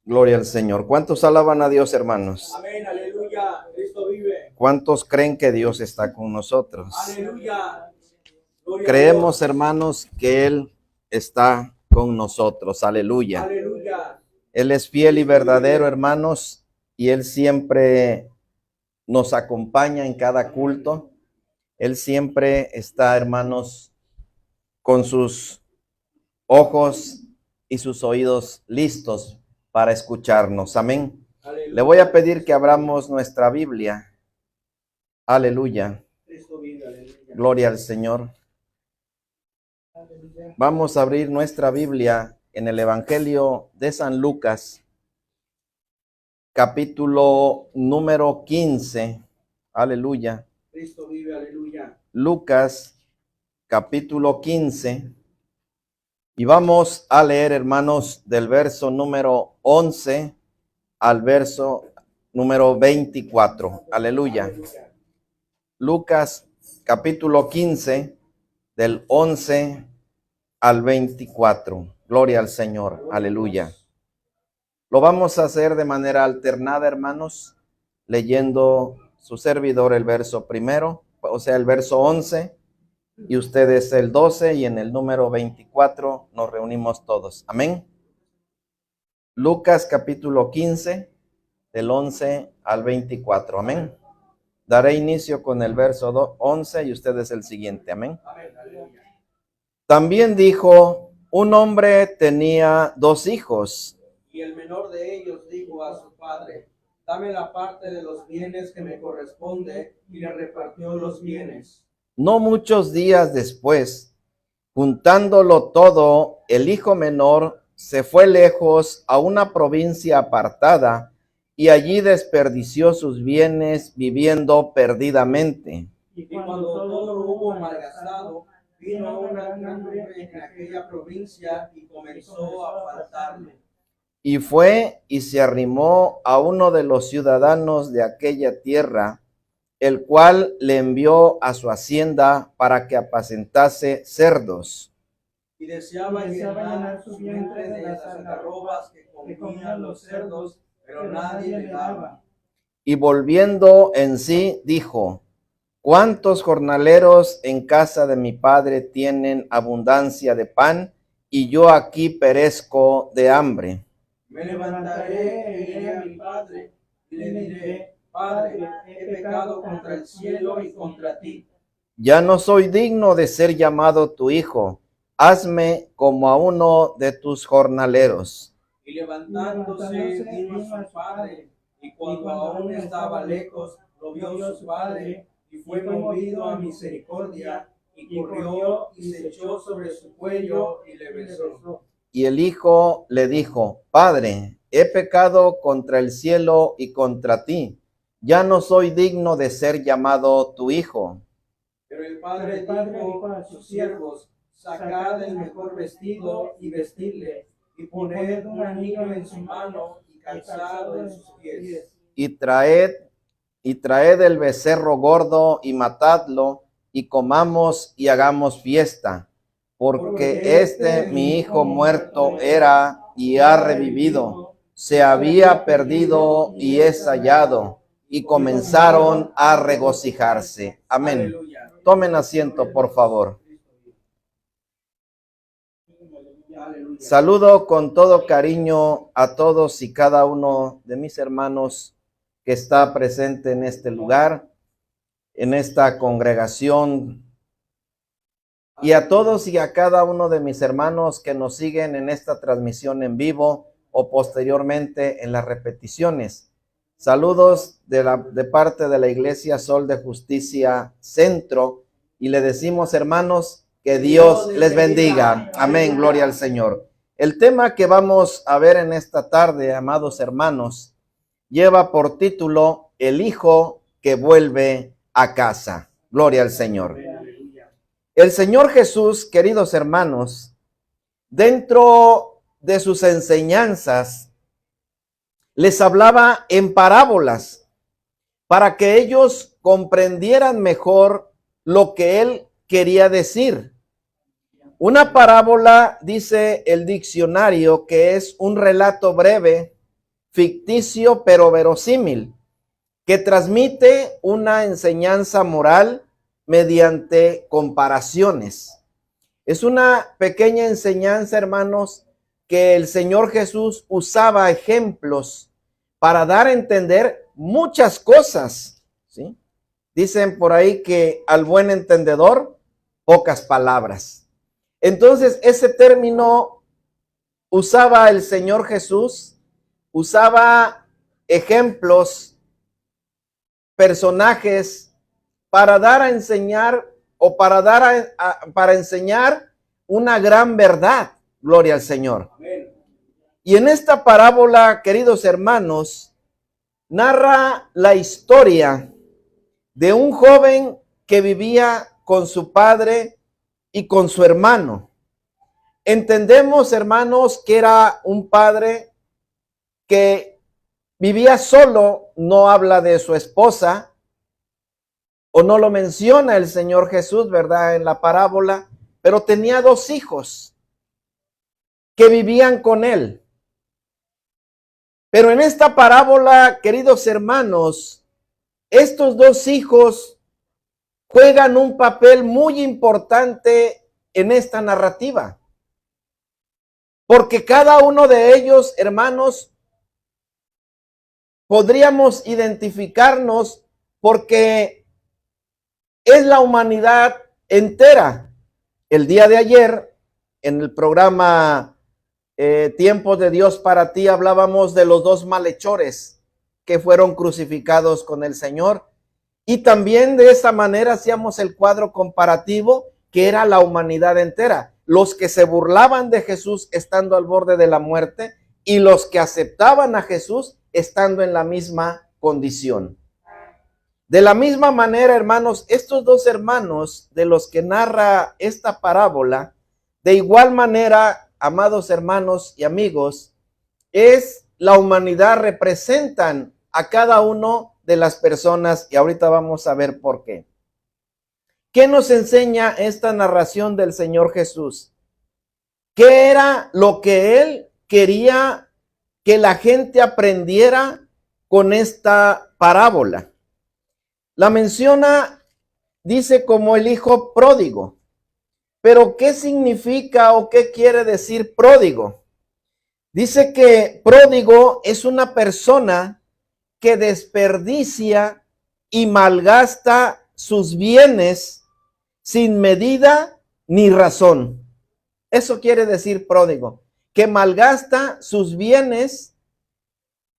Gloria al Señor. ¿Cuántos alaban a Dios, hermanos? Amén, aleluya. Cristo vive. ¿Cuántos creen que Dios está con nosotros? Aleluya. Gloria Creemos, a Dios. hermanos, que Él está con nosotros. Aleluya. Aleluya. Él es fiel y verdadero, hermanos, y Él siempre nos acompaña en cada culto. Él siempre está, hermanos, con sus ojos y sus oídos listos para escucharnos. Amén. Aleluya. Le voy a pedir que abramos nuestra Biblia. Aleluya. Cristo vive, aleluya. Gloria al Señor. Aleluya. Vamos a abrir nuestra Biblia en el Evangelio de San Lucas, capítulo número 15. Aleluya. Cristo vive, aleluya. Lucas, capítulo 15. Y vamos a leer, hermanos, del verso número 11 al verso número 24. Aleluya. Aleluya. Lucas, capítulo 15, del 11 al 24. Gloria al Señor. Aleluya. Lo vamos a hacer de manera alternada, hermanos, leyendo su servidor el verso primero, o sea, el verso 11, y ustedes el 12, y en el número 24 nos reunimos todos. Amén. Lucas capítulo 15, del 11 al 24. Amén. Daré inicio con el verso 11 y ustedes el siguiente. Amén. Amén, aleluya. También dijo, un hombre tenía 2 hijos. Y el menor de ellos dijo a su padre: dame la parte de los bienes que me corresponde, y le repartió los bienes. No muchos días después, juntándolo todo, el hijo menor se fue lejos a una provincia apartada y allí desperdició sus bienes viviendo perdidamente. Y cuando todo lo hubo malgastado, vino una gran hambre en aquella provincia y comenzó a faltarle. Y fue y se arrimó a uno de los ciudadanos de aquella tierra, el cual le envió a su hacienda para que apacentase cerdos. Y deseaba llenar su vientre de las algarrobas que comían los cerdos, pero nadie le daba. Y volviendo en sí, dijo, ¿cuántos jornaleros en casa de mi padre tienen abundancia de pan, y yo aquí perezco de hambre? Me levantaré e iré a mi padre, y le diré: Padre, he pecado contra el cielo y contra ti. Ya no soy digno de ser llamado tu hijo. Hazme como a uno de tus jornaleros. Y levantándose vino a su padre, y cuando aún estaba lejos, lo vio su padre, y fue movido a misericordia, y corrió y se echó sobre su cuello y le besó. Y el hijo le dijo, Padre, he pecado contra el cielo y contra ti. Ya no soy digno de ser llamado tu hijo. Pero el padre dijo a sus siervos: sacad el mejor vestido y vestidle, y poned un anillo en su mano y calzado en sus pies. Y traed el becerro gordo y matadlo, y comamos y hagamos fiesta. Porque mi hijo muerto era y ha revivido, se había perdido y es hallado. Y comenzaron a regocijarse. Amén. Aleluya. Tomen asiento, por favor. Aleluya. Saludo con todo cariño a todos y cada uno de mis hermanos que está presente en este lugar, en esta congregación, y a todos y a cada uno de mis hermanos que nos siguen en esta transmisión en vivo o posteriormente en las repeticiones. Saludos de parte de la Iglesia Sol de Justicia Centro, y le decimos, hermanos, que Dios les bendiga. Amén, gloria al Señor. El tema que vamos a ver en esta tarde, amados hermanos, lleva por título El hijo que vuelve a casa. Gloria al Señor. El Señor Jesús, queridos hermanos, dentro de sus enseñanzas, les hablaba en parábolas para que ellos comprendieran mejor lo que Él quería decir. Una parábola, dice el diccionario, que es un relato breve ficticio pero verosímil, que transmite una enseñanza moral mediante comparaciones. Es una pequeña enseñanza, hermanos, que el Señor Jesús usaba ejemplos para dar a entender muchas cosas, ¿sí? Dicen por ahí que al buen entendedor, pocas palabras. Entonces, ese término usaba el Señor Jesús, usaba ejemplos, personajes, para dar a enseñar o para dar para enseñar una gran verdad. Gloria al Señor. Amén. Y en esta parábola, queridos hermanos, narra la historia de un joven que vivía con su padre y con su hermano. Entendemos, hermanos, que era un padre que vivía solo, no habla de su esposa, o no lo menciona el Señor Jesús, ¿verdad? En la parábola, pero tenía 2 hijos que vivían con él. Pero en esta parábola, queridos hermanos, estos 2 hijos juegan un papel muy importante en esta narrativa. Porque cada uno de ellos, hermanos, podríamos identificarnos porque es la humanidad entera. El día de ayer, en el programa Tiempos de Dios para ti, hablábamos de los 2 malhechores que fueron crucificados con el Señor. Y también de esa manera hacíamos el cuadro comparativo que era la humanidad entera. Los que se burlaban de Jesús estando al borde de la muerte y los que aceptaban a Jesús estando en la misma condición. De la misma manera, hermanos, estos 2 hermanos de los que narra esta parábola, de igual manera, amados hermanos y amigos, es la humanidad, representan a cada uno de las personas y ahorita vamos a ver por qué. ¿Qué nos enseña esta narración del Señor Jesús? ¿Qué era lo que Él quería que la gente aprendiera con esta parábola? La menciona, dice, como el hijo pródigo. Pero ¿qué significa o qué quiere decir pródigo? Dice que pródigo es una persona que desperdicia y malgasta sus bienes sin medida ni razón. Eso quiere decir pródigo, que malgasta sus bienes,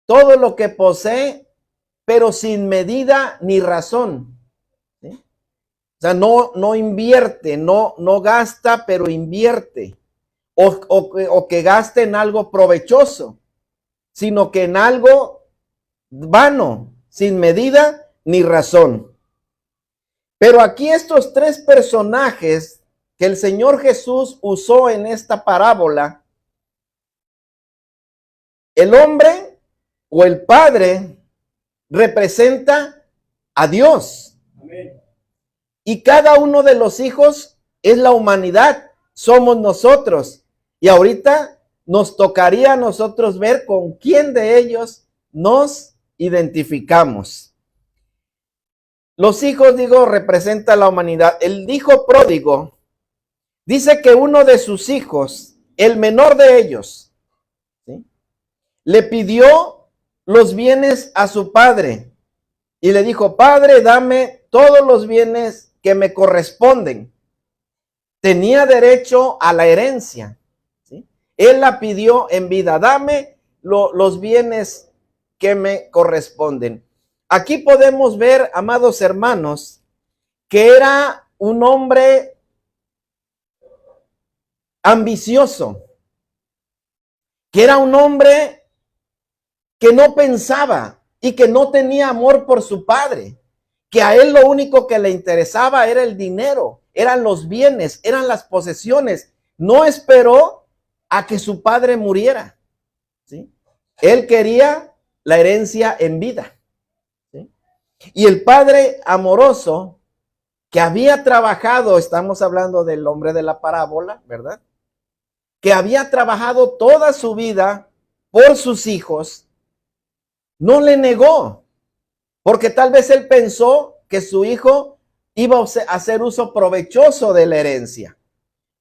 todo lo que posee, pero sin medida ni razón. ¿Sí? O sea, no invierte, no gasta, pero invierte. O que gaste en algo provechoso, sino que en algo vano, sin medida ni razón. Pero aquí estos 3 personajes que el Señor Jesús usó en esta parábola, el hombre o el padre representa a Dios. Amén. Y cada uno de los hijos es la humanidad, somos nosotros. Y ahorita nos tocaría a nosotros ver con quién de ellos nos identificamos. Los hijos, digo, representa la humanidad. El hijo pródigo dice que uno de sus hijos, el menor de ellos, ¿sí?, le pidió los bienes a su padre y le dijo: Padre, dame todos los bienes que me corresponden. Tenía derecho a la herencia, ¿sí? Él la pidió en vida: dame los bienes que me corresponden. Aquí podemos ver, amados hermanos, que era un hombre ambicioso, que era un hombre que no pensaba y que no tenía amor por su padre, que a él lo único que le interesaba era el dinero, eran los bienes, eran las posesiones. No esperó a que su padre muriera, ¿sí? Él quería la herencia en vida. Y el padre amoroso que había trabajado, estamos hablando del hombre de la parábola, ¿verdad?, que había trabajado toda su vida por sus hijos, No le negó, porque tal vez él pensó que su hijo iba a hacer uso provechoso de la herencia.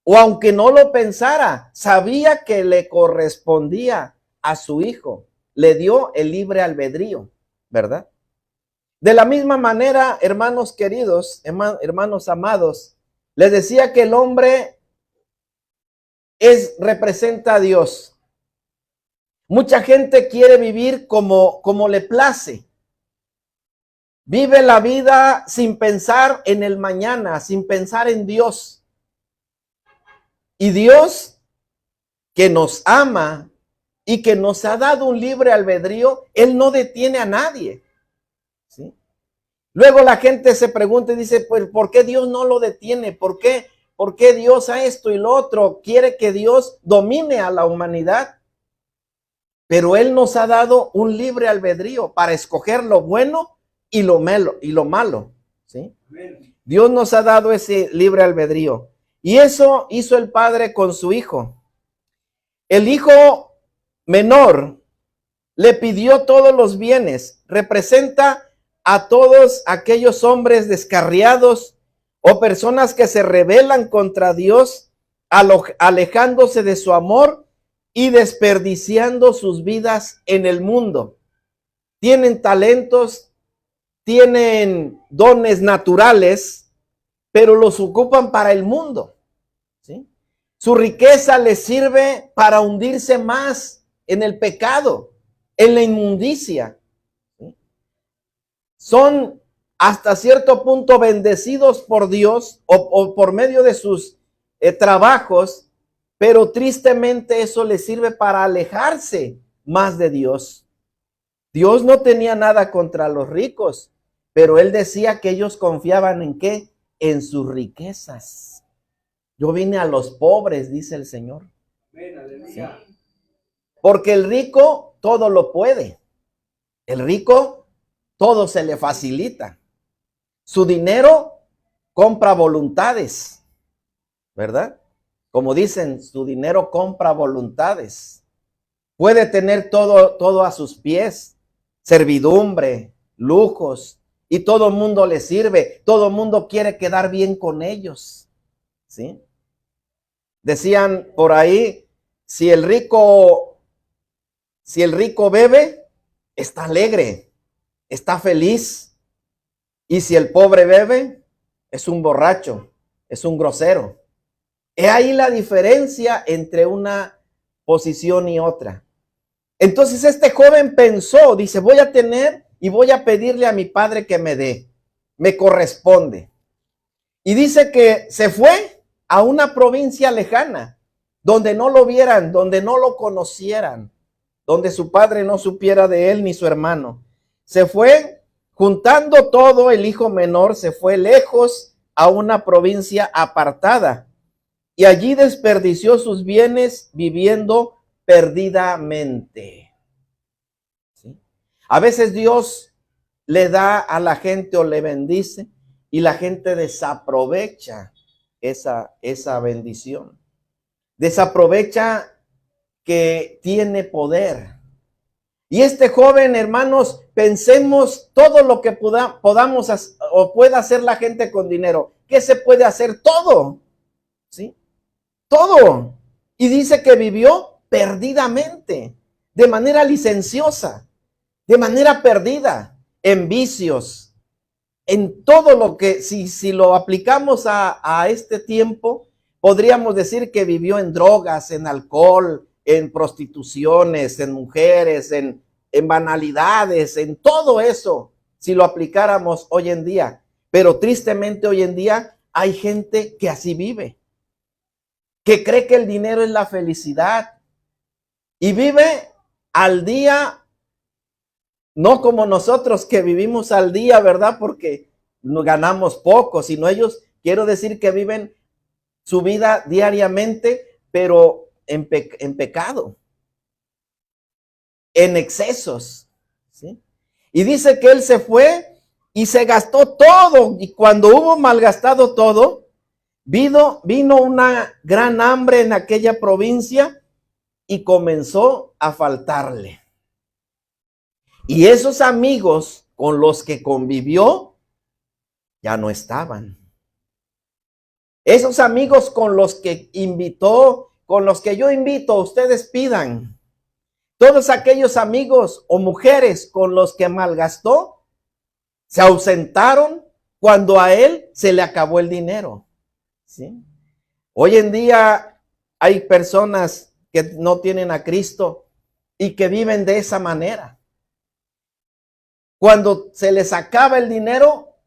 O aunque no lo pensara, sabía que le correspondía a su hijo. Le dio el libre albedrío, ¿verdad? De la misma manera, hermanos queridos, hermanos amados, les decía que el hombre representa a Dios. Mucha gente quiere vivir como le place. Vive la vida sin pensar en el mañana, sin pensar en Dios. Y Dios, que nos ama y que nos ha dado un libre albedrío, Él no detiene a nadie. ¿Sí? Luego la gente se pregunta y dice, pues, ¿por qué Dios no lo detiene? ¿Por qué Dios a esto y lo otro? Quiere que Dios domine a la humanidad. Pero Él nos ha dado un libre albedrío para escoger lo bueno y lo malo. ¿Sí? Dios nos ha dado ese libre albedrío. Y eso hizo el padre con su hijo. El hijo menor le pidió todos los bienes. Representa a todos aquellos hombres descarriados o personas que se rebelan contra Dios, alejándose de su amor y desperdiciando sus vidas en el mundo. Tienen talentos, tienen dones naturales, pero los ocupan para el mundo. ¿Sí? Su riqueza les sirve para hundirse más en el pecado, en la inmundicia. ¿Sí? Son hasta cierto punto bendecidos por Dios o por medio de sus trabajos, pero tristemente eso les sirve para alejarse más de Dios. Dios no tenía nada contra los ricos, pero Él decía que ellos confiaban ¿en qué? En sus riquezas. Yo vine a los pobres, dice el Señor. ¿Sí? Porque el rico todo lo puede. El rico todo se le facilita. Su dinero compra voluntades, ¿verdad? Como dicen, su dinero compra voluntades. Puede tener todo a sus pies, servidumbre, lujos, y todo el mundo le sirve. Todo el mundo quiere quedar bien con ellos. ¿Sí? Decían por ahí, si el rico bebe, está alegre, está feliz. Y si el pobre bebe, es un borracho, es un grosero. He ahí la diferencia entre una posición y otra. Entonces este joven pensó, dice, voy a tener y voy a pedirle a mi padre que me dé, me corresponde. Y dice que se fue a una provincia lejana, donde no lo vieran, donde no lo conocieran, donde su padre no supiera de él ni su hermano. Se fue juntando todo, el hijo menor se fue lejos a una provincia apartada y allí desperdició sus bienes viviendo perdidamente. ¿Sí? A veces Dios le da a la gente o le bendice y la gente desaprovecha esa bendición. Desaprovecha que tiene poder. Y este joven, hermanos, pensemos todo lo que podamos o pueda hacer la gente con dinero. ¿Qué se puede hacer? Todo. ¿Sí? Todo. Y dice que vivió perdidamente, de manera licenciosa, de manera perdida, en vicios, en todo lo que, si lo aplicamos a este tiempo, podríamos decir que vivió en drogas, en alcohol, en prostituciones, en mujeres, en banalidades, en todo eso, si lo aplicáramos hoy en día. Pero tristemente hoy en día hay gente que así vive, que cree que el dinero es la felicidad y vive al día, no como nosotros que vivimos al día, ¿verdad? Porque ganamos poco, sino ellos, quiero decir que viven su vida diariamente, pero en pecado, en excesos. ¿Sí? Y dice que él se fue y se gastó todo, y cuando hubo malgastado todo, vino una gran hambre en aquella provincia y comenzó a faltarle. Y esos amigos con los que convivió ya no estaban. Esos amigos con los que invitó, con los que yo invito, ustedes pidan. Todos aquellos amigos o mujeres con los que malgastó, se ausentaron cuando a él se le acabó el dinero. ¿Sí? Hoy en día hay personas que no tienen a Cristo y que viven de esa manera. Cuando se les acaba el dinero,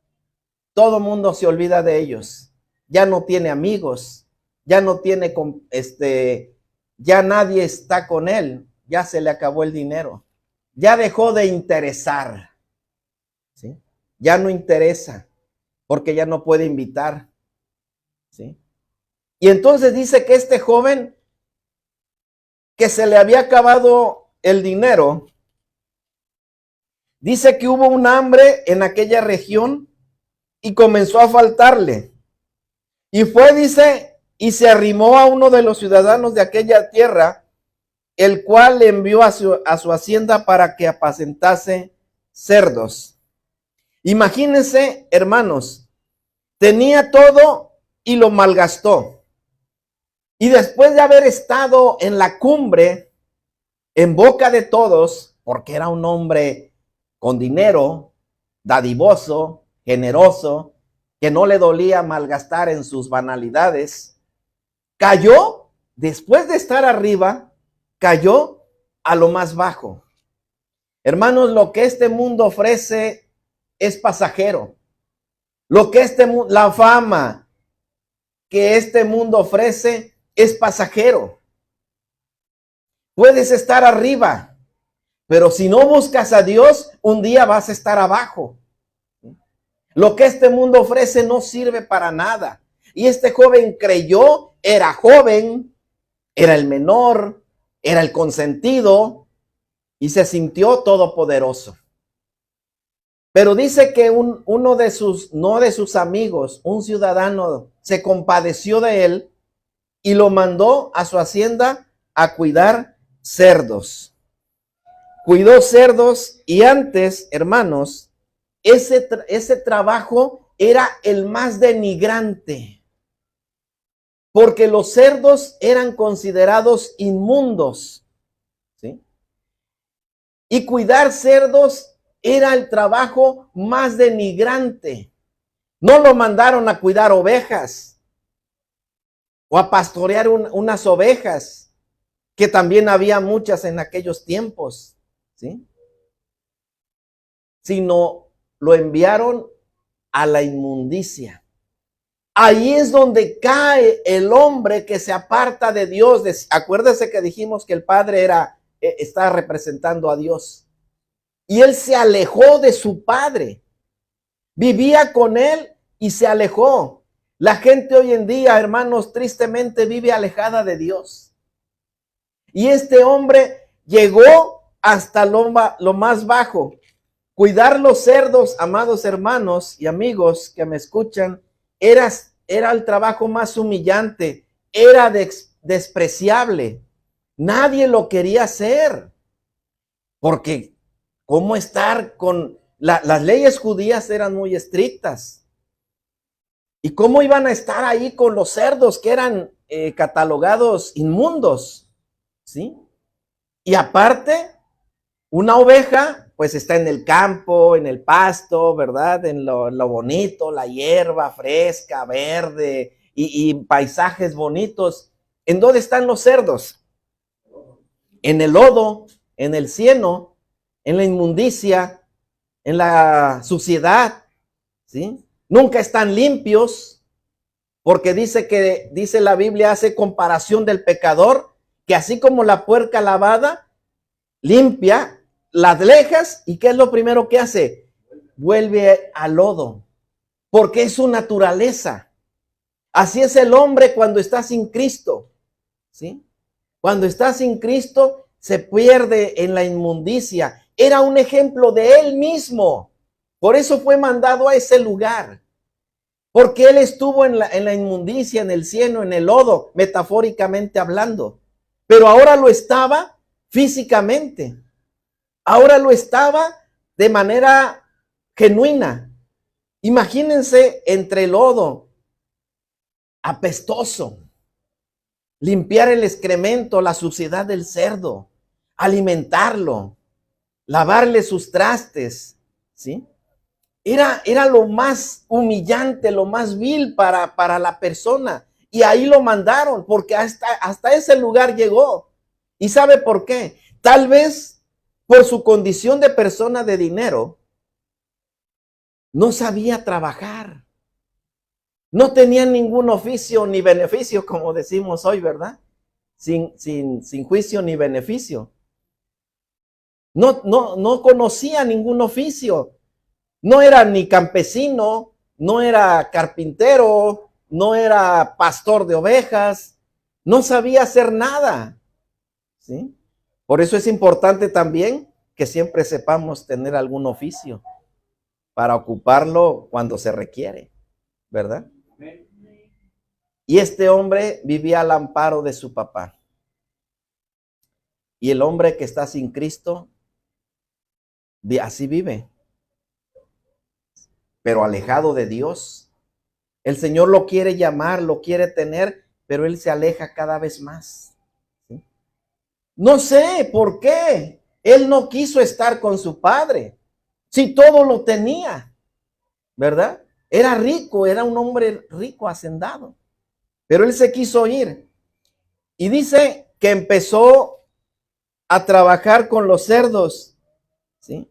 todo el mundo se olvida de ellos. Ya no tiene amigos, ya no tiene, ya nadie está con él, ya se le acabó el dinero. Ya dejó de interesar. ¿Sí? Ya no interesa, porque ya no puede invitar. ¿Sí? Y entonces dice que este joven, que se le había acabado el dinero, dice que hubo un hambre en aquella región y comenzó a faltarle. Y fue, dice, y se arrimó a uno de los ciudadanos de aquella tierra, el cual le envió a su hacienda para que apacentase cerdos. Imagínense, hermanos, tenía todo y lo malgastó. Y después de haber estado en la cumbre, en boca de todos, porque era un hombre con dinero, dadivoso, generoso, que no le dolía malgastar en sus banalidades, cayó, después de estar arriba, cayó a lo más bajo. Hermanos, lo que este mundo ofrece es pasajero. Lo que la fama que este mundo ofrece es pasajero. Puedes estar arriba, pero si no buscas a Dios, un día vas a estar abajo. Lo que este mundo ofrece no sirve para nada. Y este joven creyó, era joven, era el menor, era el consentido y se sintió todopoderoso. Pero dice que uno de sus amigos, un ciudadano, se compadeció de él y lo mandó a su hacienda a cuidar cerdos. Cuidó cerdos y antes, hermanos, ese trabajo era el más denigrante, porque los cerdos eran considerados inmundos, ¿sí? Y cuidar cerdos era el trabajo más denigrante. No lo mandaron a cuidar ovejas o a pastorear unas ovejas, que también había muchas en aquellos tiempos, ¿sí? Sino lo enviaron a la inmundicia. Ahí es donde cae el hombre que se aparta de Dios. Acuérdese que dijimos que el padre está representando a Dios. Y él se alejó de su padre. Vivía con él y se alejó. La gente hoy en día, hermanos, tristemente vive alejada de Dios. Y este hombre llegó hasta lo más bajo. Cuidar los cerdos, amados hermanos y amigos que me escuchan, era el trabajo más humillante, era despreciable. Nadie lo quería hacer, porque ¿cómo estar con las leyes judías? Eran muy estrictas. ¿Y cómo iban a estar ahí con los cerdos que eran catalogados inmundos? ¿Sí? Y aparte, una oveja pues está en el campo, en el pasto, ¿verdad? En lo bonito, la hierba fresca, verde y paisajes bonitos. ¿En dónde están los cerdos? En el lodo, en el cieno, en la inmundicia, en la suciedad, ¿sí? Nunca están limpios, porque dice la Biblia, hace comparación del pecador, que así como la puerca lavada, limpia, las dejas, ¿y qué es lo primero que hace? Vuelve al lodo, porque es su naturaleza. Así es el hombre cuando está sin Cristo, ¿sí? Cuando está sin Cristo, se pierde en la inmundicia. Era un ejemplo de él mismo. Por eso fue mandado a ese lugar. Porque él estuvo en la inmundicia, en el cieno, en el lodo, metafóricamente hablando. Pero ahora lo estaba físicamente. ahora lo estaba de manera genuina. Imagínense entre lodo, apestoso, limpiar el excremento, la suciedad del cerdo, alimentarlo, lavarle sus trastes, ¿sí? Era lo más humillante, lo más vil para la persona. Y ahí lo mandaron, porque hasta ese lugar llegó. ¿Y sabe por qué? Tal vez por su condición de persona de dinero, no sabía trabajar. No tenía ningún oficio ni beneficio, como decimos hoy, ¿verdad? Sin juicio ni beneficio. No conocía ningún oficio. No era ni campesino, no era carpintero, no era pastor de ovejas, no sabía hacer nada, ¿sí? Por eso es importante también que siempre sepamos tener algún oficio para ocuparlo cuando se requiere, ¿verdad? Y este hombre vivía al amparo de su papá. Y el hombre que está sin Cristo, así vive, pero alejado de Dios. El Señor lo quiere llamar, lo quiere tener, pero él se aleja cada vez más. ¿Sí? No sé por qué. Él no quiso estar con su padre, si todo lo tenía, ¿verdad? Era rico, era un hombre rico, hacendado, pero él se quiso ir. Y dice que empezó a trabajar con los cerdos, ¿sí?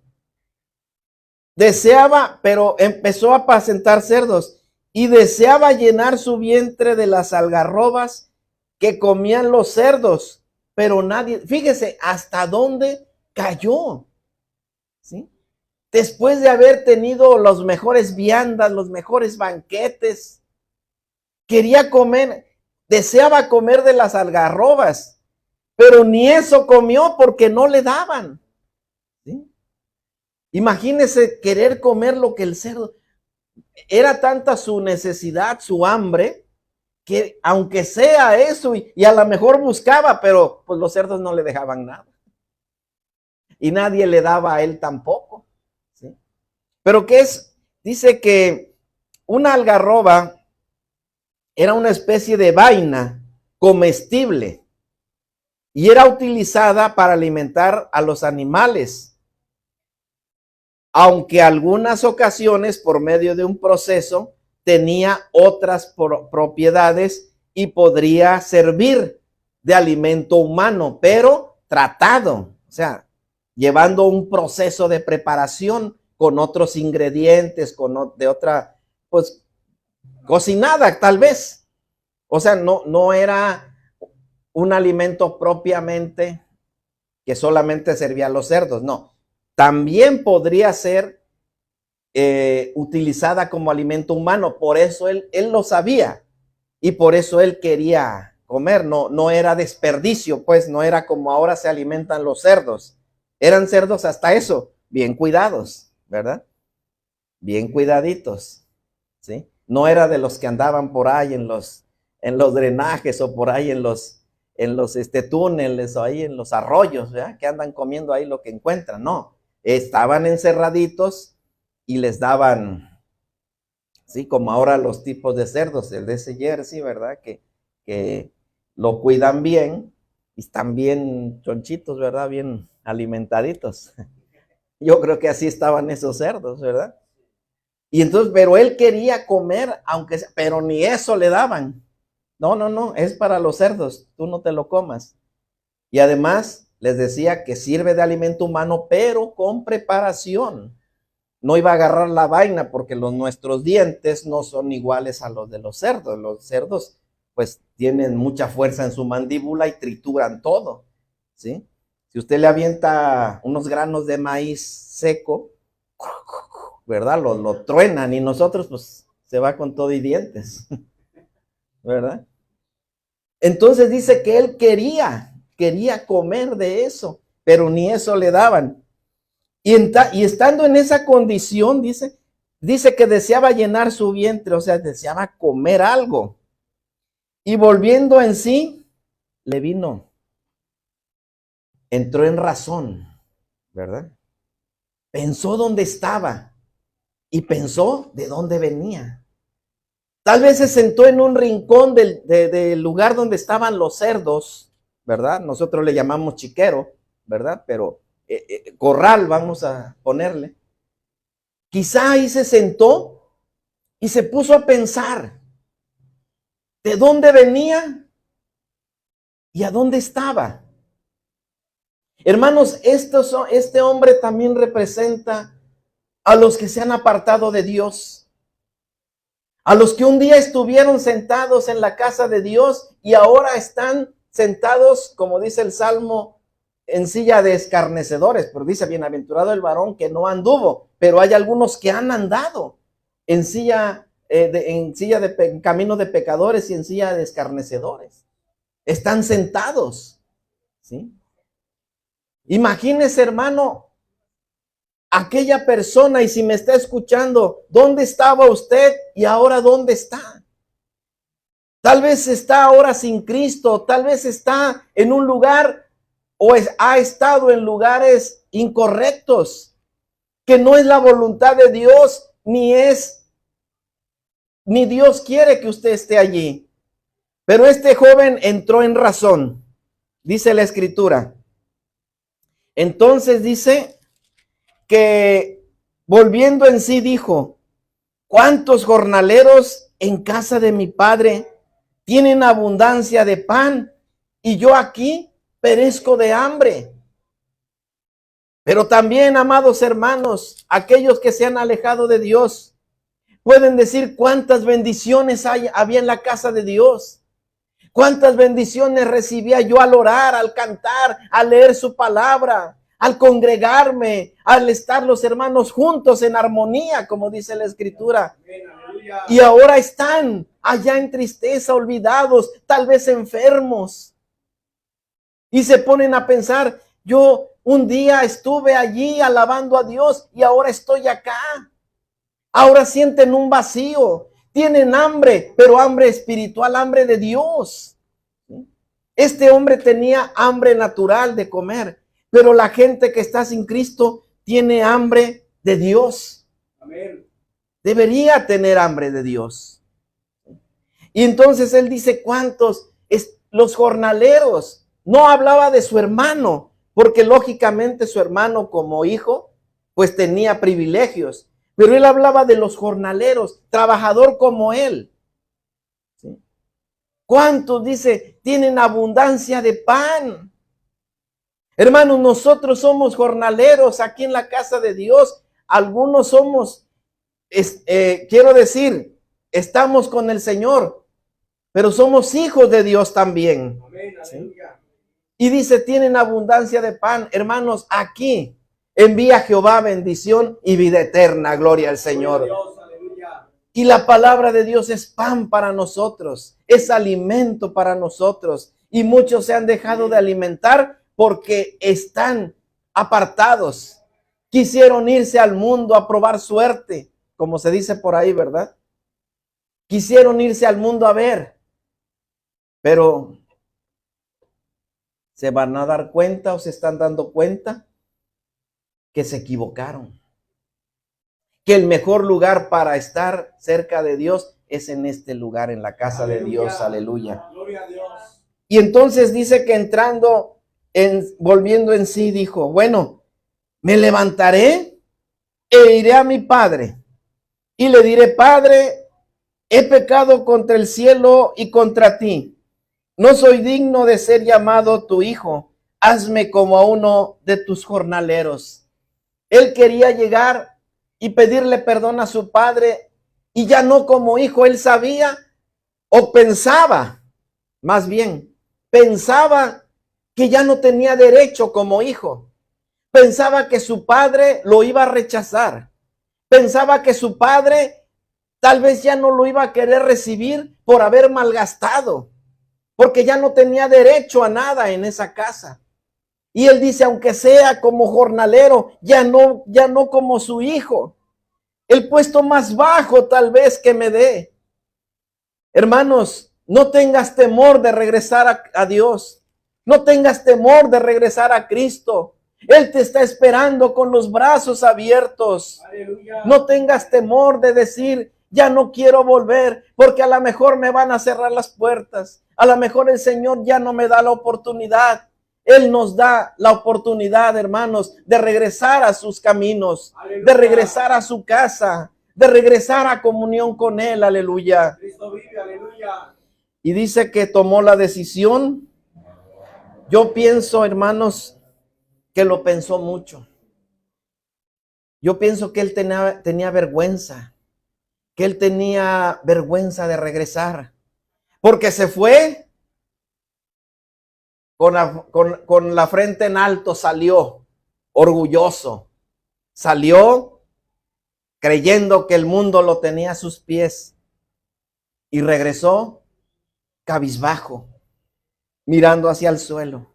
Deseaba, pero empezó a apacentar cerdos y deseaba llenar su vientre de las algarrobas que comían los cerdos, pero nadie, fíjese hasta dónde cayó, ¿sí? Después de haber tenido los mejores viandas, los mejores banquetes, quería comer, deseaba comer de las algarrobas, pero ni eso comió porque no le daban, ¿sí? Imagínese querer comer lo que el cerdo, era tanta su necesidad, su hambre, que aunque sea eso, y a lo mejor buscaba, pero pues los cerdos no le dejaban nada. Y nadie le daba a él tampoco, ¿sí? Pero ¿qué es? Dice que una algarroba era una especie de vaina comestible y era utilizada para alimentar a los animales, aunque algunas ocasiones por medio de un proceso tenía otras propiedades y podría servir de alimento humano, pero tratado, o sea, llevando un proceso de preparación con otros ingredientes, de otra, pues, cocinada tal vez. O sea, no era un alimento propiamente que solamente servía a los cerdos, no. También podría ser utilizada como alimento humano. Por eso él lo sabía y por eso él quería comer. No era desperdicio, pues no era como ahora se alimentan los cerdos. Eran cerdos hasta eso, bien cuidados, ¿verdad? Bien cuidaditos, ¿sí? No era de los que andaban por ahí en los drenajes o por ahí en los túneles o ahí en los arroyos, ¿verdad? Que andan comiendo ahí lo que encuentran. No, estaban encerraditos y les daban, sí, como ahora los tipos de cerdos, el de ese Jersey, ¿verdad? Que lo cuidan bien y están bien chonchitos, ¿verdad? Bien alimentaditos. Yo creo que así estaban esos cerdos, ¿verdad? Y entonces, pero él quería comer, aunque sea, pero ni eso le daban. No, es para los cerdos, tú no te lo comas. Y además les decía que sirve de alimento humano, pero con preparación. No iba a agarrar la vaina porque nuestros dientes no son iguales a los de los cerdos. Los cerdos pues tienen mucha fuerza en su mandíbula y trituran todo, ¿sí? Si usted le avienta unos granos de maíz seco, ¿verdad? Lo truenan y nosotros pues se va con todo y dientes, ¿verdad? Entonces dice que él quería comer de eso, pero ni eso le daban. Y estando en esa condición, dice que deseaba llenar su vientre, o sea, deseaba comer algo. Y volviendo en sí, le vino, entró en razón, ¿verdad? Pensó dónde estaba y pensó de dónde venía. Tal vez se sentó en un rincón del lugar donde estaban los cerdos, ¿verdad? Nosotros le llamamos chiquero, ¿verdad? Pero corral vamos a ponerle. Quizá ahí se sentó y se puso a pensar de dónde venía y a dónde estaba. Hermanos, este hombre también representa a los que se han apartado de Dios, a los que un día estuvieron sentados en la casa de Dios y ahora están sentados, como dice el Salmo, en silla de escarnecedores, pero dice, bienaventurado el varón que no anduvo, pero hay algunos que han andado en en camino de pecadores y en silla de escarnecedores. Están sentados, ¿sí? Imagínese, hermano, aquella persona, y si me está escuchando, ¿dónde estaba usted y ahora dónde está? Tal vez está ahora sin Cristo, tal vez está en un lugar ha estado en lugares incorrectos, que no es la voluntad de Dios, ni Dios quiere que usted esté allí. Pero este joven entró en razón, dice la Escritura. Entonces dice que volviendo en sí dijo, ¿cuántos jornaleros en casa de mi padre tienen abundancia de pan y yo aquí perezco de hambre? Pero también, amados hermanos, aquellos que se han alejado de Dios pueden decir cuántas bendiciones había en la casa de Dios. Cuántas bendiciones recibía yo al orar, al cantar, al leer su palabra, al congregarme, al estar los hermanos juntos en armonía, como dice la Escritura. Y ahora están allá en tristeza, olvidados, tal vez enfermos. Y se ponen a pensar, yo un día estuve allí alabando a Dios y ahora estoy acá. Ahora sienten un vacío. Tienen hambre, pero hambre espiritual, hambre de Dios. Este hombre tenía hambre natural de comer, pero la gente que está sin Cristo tiene hambre de Dios. Amén. Debería tener hambre de Dios. Y entonces él dice, ¿cuántos? Los jornaleros. No hablaba de su hermano, porque lógicamente su hermano como hijo, pues tenía privilegios. Pero él hablaba de los jornaleros, trabajador como él. ¿Sí? ¿Cuántos, dice, tienen abundancia de pan? Hermanos, nosotros somos jornaleros aquí en la casa de Dios. Algunos somos, quiero decir, estamos con el Señor, pero somos hijos de Dios también. ¿Sí? Y dice, tienen abundancia de pan. Hermanos, aquí envía Jehová bendición y vida eterna. Gloria al Señor. Y la palabra de Dios es pan para nosotros, es alimento para nosotros. Y muchos se han dejado de alimentar porque están apartados. Quisieron irse al mundo a probar suerte, como se dice por ahí, ¿verdad? Quisieron irse al mundo a ver, pero se van a dar cuenta o se están dando cuenta que se equivocaron. Que el mejor lugar para estar cerca de Dios es en este lugar, en la casa de Dios. Aleluya. Gloria a Dios. Y entonces dice que volviendo en sí, dijo, bueno, me levantaré e iré a mi padre y le diré, Padre, he pecado contra el cielo y contra ti. No soy digno de ser llamado tu hijo. Hazme como a uno de tus jornaleros. Él quería llegar y pedirle perdón a su padre, y ya no como hijo. Él sabía o pensaba, más bien, pensaba que ya no tenía derecho como hijo. Pensaba que su padre lo iba a rechazar. Pensaba que su padre tal vez ya no lo iba a querer recibir por haber malgastado, porque ya no tenía derecho a nada en esa casa. Y él dice, aunque sea como jornalero, ya no como su hijo. El puesto más bajo tal vez que me dé. Hermanos, no tengas temor de regresar a Dios. No tengas temor de regresar a Cristo. Él te está esperando con los brazos abiertos. Aleluya. No tengas temor de decir, ya no quiero volver, porque a lo mejor me van a cerrar las puertas. A lo mejor el Señor ya no me da la oportunidad. Él nos da la oportunidad, hermanos, de regresar a sus caminos, de regresar a su casa, de regresar a comunión con Él. Aleluya. Cristo vive, aleluya. Y dice que tomó la decisión. Yo pienso, hermanos, que lo pensó mucho. Yo pienso que él tenía vergüenza, que él tenía vergüenza de regresar, porque se fue con la frente en alto, salió orgulloso, salió creyendo que el mundo lo tenía a sus pies y regresó cabizbajo, mirando hacia el suelo,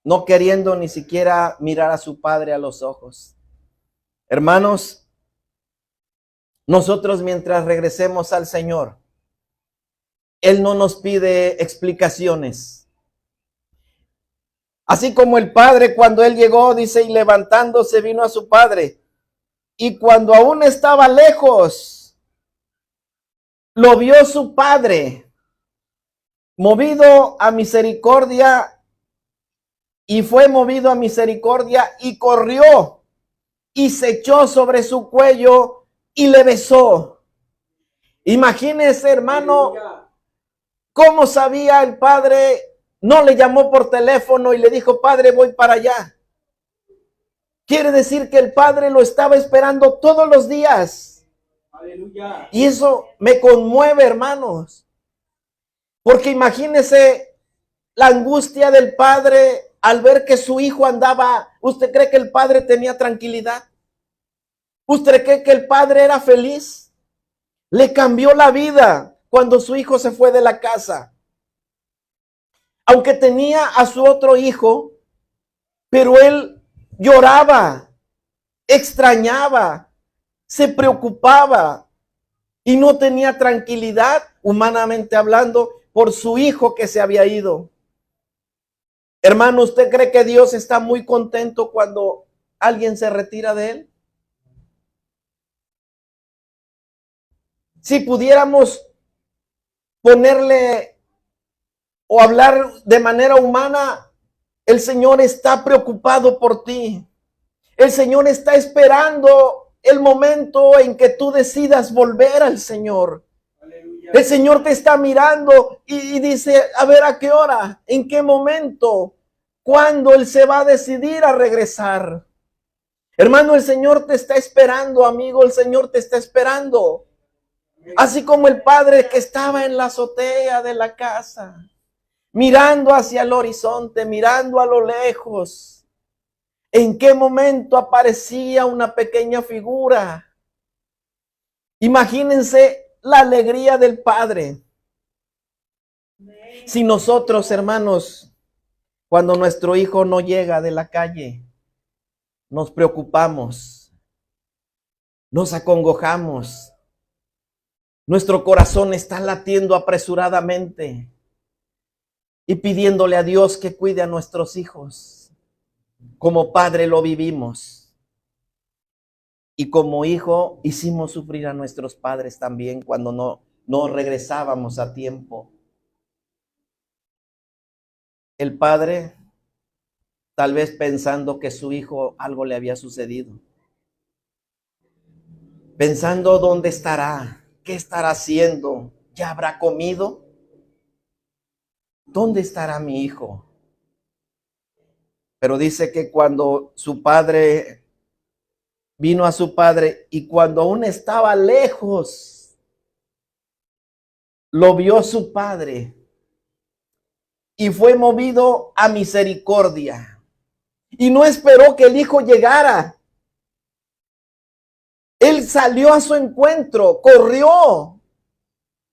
no queriendo ni siquiera mirar a su padre a los ojos. Hermanos, nosotros mientras regresemos al Señor, Él no nos pide explicaciones. Así como el padre cuando Él llegó, dice, y levantándose vino a su padre. Y cuando aún estaba lejos, lo vio su padre, movido a misericordia, y fue movido a misericordia y corrió y se echó sobre su cuello y le besó. Imagínese, hermano, cómo sabía el padre. No le llamó por teléfono y le dijo, padre, voy para allá. Quiere decir que el padre lo estaba esperando todos los días. Aleluya. Y eso me conmueve, hermanos. Porque imagínese la angustia del padre al ver que su hijo andaba. ¿Usted cree que el padre tenía tranquilidad? ¿Usted cree que el padre era feliz? Le cambió la vida cuando su hijo se fue de la casa. Aunque tenía a su otro hijo, pero él lloraba, extrañaba, se preocupaba y no tenía tranquilidad, humanamente hablando, por su hijo que se había ido. Hermano, ¿usted cree que Dios está muy contento cuando alguien se retira de Él? Si pudiéramos ponerle o hablar de manera humana, el Señor está preocupado por ti. El Señor está esperando el momento en que tú decidas volver al Señor. Aleluya. El Señor te está mirando y dice, a ver a qué hora, en qué momento, cuándo Él se va a decidir a regresar. Hermano, el Señor te está esperando, amigo, el Señor te está esperando. Así como el padre que estaba en la azotea de la casa, mirando hacia el horizonte, mirando a lo lejos. ¿En qué momento aparecía una pequeña figura? Imagínense la alegría del padre. Si nosotros, hermanos, cuando nuestro hijo no llega de la calle, nos preocupamos, nos acongojamos, nuestro corazón está latiendo apresuradamente y pidiéndole a Dios que cuide a nuestros hijos. Como padre lo vivimos. Y como hijo hicimos sufrir a nuestros padres también cuando no regresábamos a tiempo. El padre, tal vez pensando que su hijo algo le había sucedido. Pensando dónde estará, qué estará haciendo, ya habrá comido. ¿Dónde estará mi hijo? Pero dice que cuando su padre vino a su padre y cuando aún estaba lejos, lo vio su padre y fue movido a misericordia. Y no esperó que el hijo llegara. Él salió a su encuentro, corrió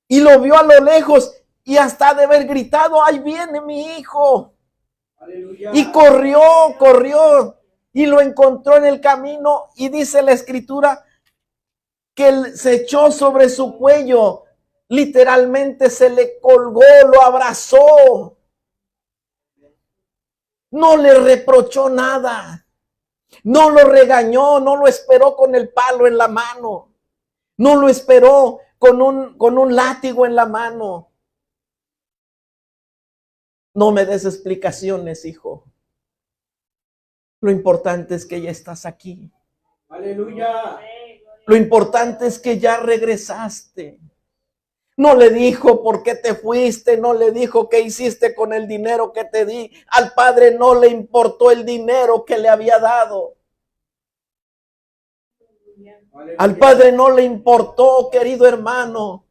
y lo vio a lo lejos y hasta de haber gritado, ¡ahí viene mi hijo! Aleluya. Y corrió y lo encontró en el camino y dice la escritura que él se echó sobre su cuello, literalmente se le colgó, lo abrazó. no le reprochó nada. No lo regañó, no lo esperó con el palo en la mano. No lo esperó con un látigo en la mano. No me des explicaciones, hijo. Lo importante es que ya estás aquí. Aleluya. Lo importante es que ya regresaste. No le dijo por qué te fuiste, no le dijo qué hiciste con el dinero que te di. Al padre no le importó el dinero que le había dado. Al padre no le importó, querido hermano,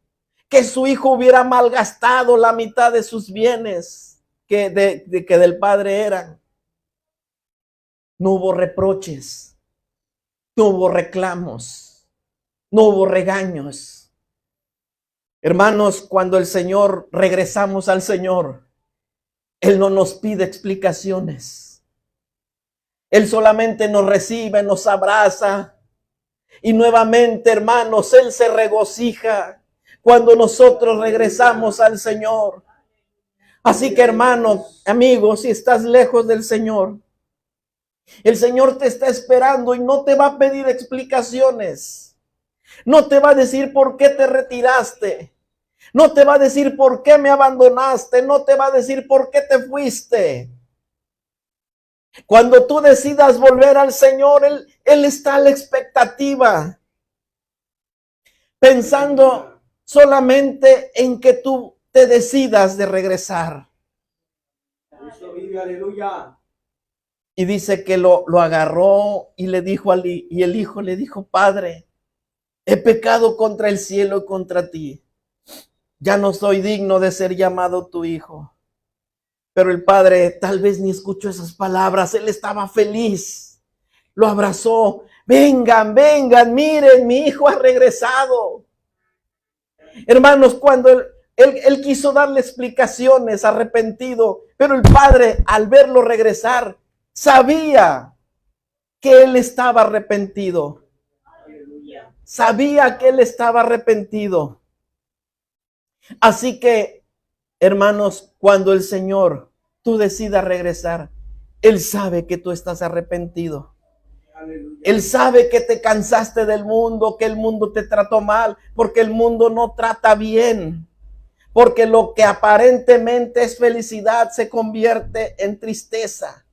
que su hijo hubiera malgastado la mitad de sus bienes que del padre eran. No hubo reproches, no hubo reclamos, no hubo regaños. Hermanos, cuando el Señor, regresamos al Señor, Él no nos pide explicaciones. Él solamente nos recibe, nos abraza. Y nuevamente, hermanos, Él se regocija cuando nosotros regresamos al Señor. Así que, hermanos, amigos, si estás lejos del Señor, el Señor te está esperando y no te va a pedir explicaciones. No te va a decir por qué te retiraste. No te va a decir por qué me abandonaste. No te va a decir por qué te fuiste. Cuando tú decidas volver al Señor, Él está a la expectativa, pensando solamente en que tú te decidas de regresar. Aleluya. Y dice que lo agarró y le dijo y el hijo le dijo: Padre, he pecado contra el cielo y contra ti. Ya no soy digno de ser llamado tu hijo. Pero el padre tal vez ni escuchó esas palabras. Él estaba feliz. Lo abrazó. Vengan, vengan, miren, mi hijo ha regresado. Hermanos, cuando él quiso darle explicaciones, arrepentido, pero el padre, al verlo regresar, sabía que él estaba arrepentido. Sabía que él estaba arrepentido. Así que, hermanos, cuando el Señor, tú decidas regresar, Él sabe que tú estás arrepentido. Aleluya. Él sabe que te cansaste del mundo, que el mundo te trató mal, porque el mundo no trata bien. Porque lo que aparentemente es felicidad se convierte en tristeza.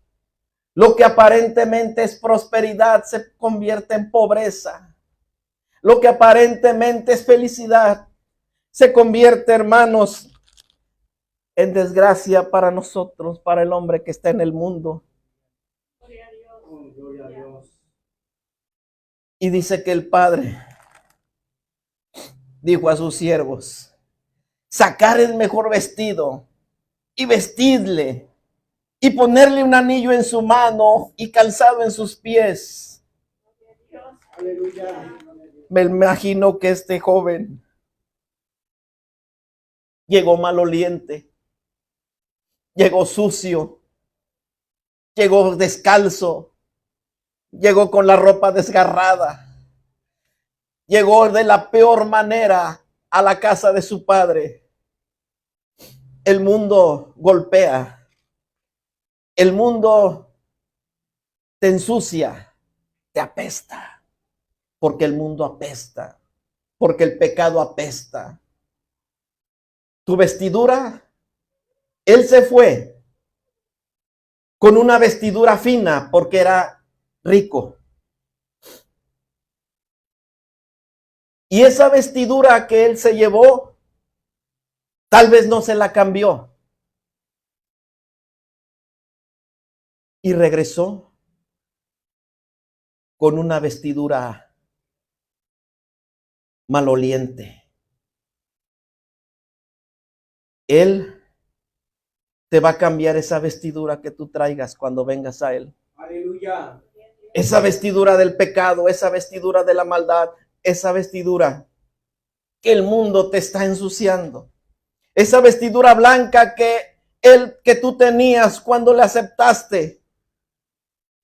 Lo que aparentemente es prosperidad se convierte en pobreza. Lo que aparentemente es felicidad se convierte, hermanos, en desgracia para nosotros, para el hombre que está en el mundo. Gloria a Dios. Gloria a Dios. Y dice que el padre dijo a sus siervos: sacar el mejor vestido y vestidle y ponerle un anillo en su mano y calzado en sus pies. Aleluya. Me imagino que este joven llegó maloliente, llegó sucio, llegó descalzo, llegó con la ropa desgarrada, llegó de la peor manera a la casa de su padre. El mundo golpea, el mundo te ensucia, te apesta, porque el mundo apesta, porque el pecado apesta. Tu vestidura, él se fue con una vestidura fina porque era rico. Y esa vestidura que él se llevó, tal vez no se la cambió. Y regresó con una vestidura maloliente. Él te va a cambiar esa vestidura que tú traigas cuando vengas a Él. Aleluya. Esa vestidura del pecado, esa vestidura de la maldad, esa vestidura que el mundo te está ensuciando. Esa vestidura blanca que tú tenías cuando le aceptaste.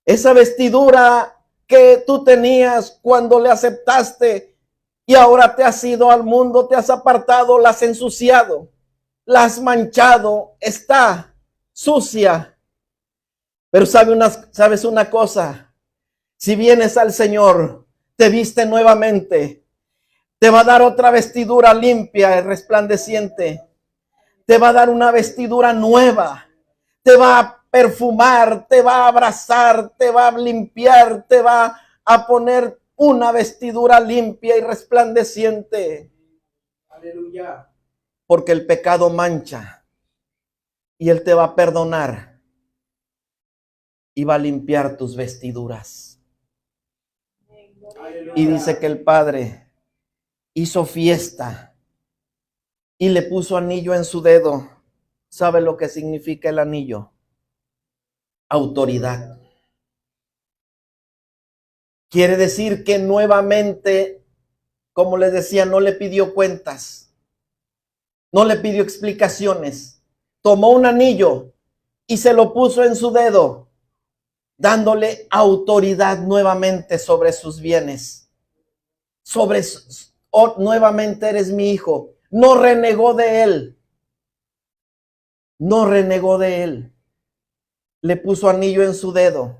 Esa vestidura que tú tenías cuando le aceptaste y ahora te has ido al mundo, te has apartado, la has ensuciado, la has manchado, está sucia. Pero sabes una cosa, si vienes al Señor, te viste nuevamente, te va a dar otra vestidura limpia y resplandeciente, te va a dar una vestidura nueva, te va a perfumar, te va a abrazar, te va a limpiar, te va a poner una vestidura limpia y resplandeciente. Aleluya. Porque el pecado mancha y Él te va a perdonar y va a limpiar tus vestiduras. Aleluya. Y dice que el Padre hizo fiesta y le puso anillo en su dedo. ¿Sabe lo que significa el anillo? Autoridad. Quiere decir que nuevamente, como les decía, no le pidió cuentas, no le pidió explicaciones. Tomó un anillo y se lo puso en su dedo, dándole autoridad nuevamente sobre sus bienes. Nuevamente eres mi hijo. No renegó de él. No renegó de él. Le puso anillo en su dedo,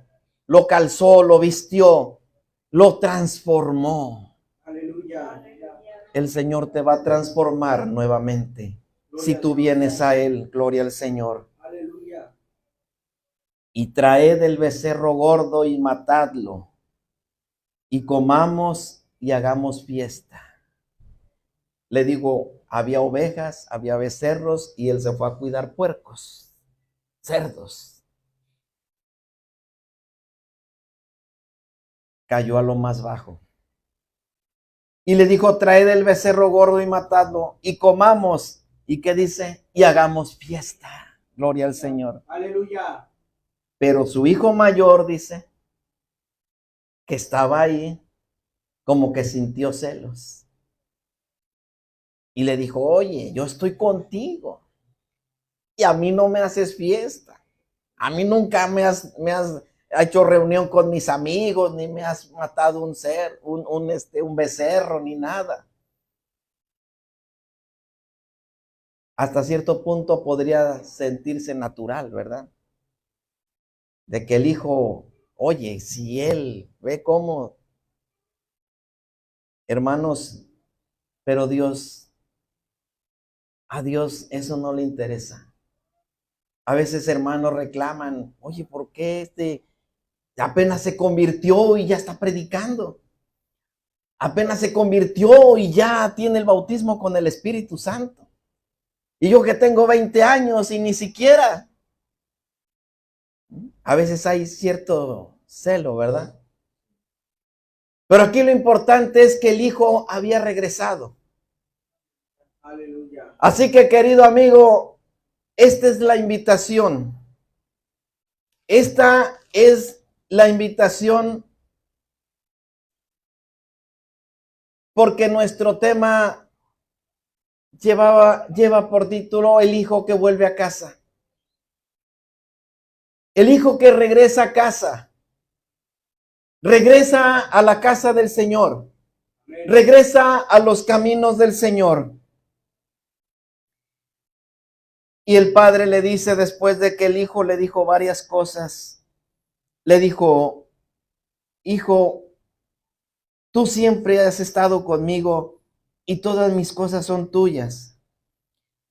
lo calzó, lo vistió, lo transformó. Aleluya. El Señor te va a transformar nuevamente si tú vienes a Él. Gloria al Señor. Aleluya. Y traed el becerro gordo y matadlo, y comamos y hagamos fiesta. Le digo, había ovejas, había becerros, y él se fue a cuidar puercos, cerdos. Cayó a lo más bajo. Y le dijo, traed el becerro gordo y matadlo, y comamos. ¿Y qué dice? Y hagamos fiesta. Gloria al Señor. Aleluya. Pero su hijo mayor dice que estaba ahí, como que sintió celos. Y le dijo, oye, yo estoy contigo. Y a mí no me haces fiesta. A mí nunca me has hecho reunión con mis amigos, ni me has matado un becerro, ni nada. Hasta cierto punto podría sentirse natural, ¿verdad? De que el hijo, oye, si él ve cómo, hermanos, pero a Dios eso no le interesa. A veces hermanos reclaman, oye, ¿por qué apenas se convirtió y ya está predicando? Apenas se convirtió y ya tiene el bautismo con el Espíritu Santo. Y yo que tengo 20 años y ni siquiera. A veces hay cierto celo, ¿verdad? Pero aquí lo importante es que el hijo había regresado. Aleluya. Así que, querido amigo, esta es la invitación. Esta es la invitación porque nuestro tema lleva por título el hijo que vuelve a casa. El hijo que regresa a casa. Regresa a la casa del Señor. Regresa a los caminos del Señor. Y el padre le dice, después de que el hijo le dijo varias cosas, le dijo, hijo, tú siempre has estado conmigo y todas mis cosas son tuyas.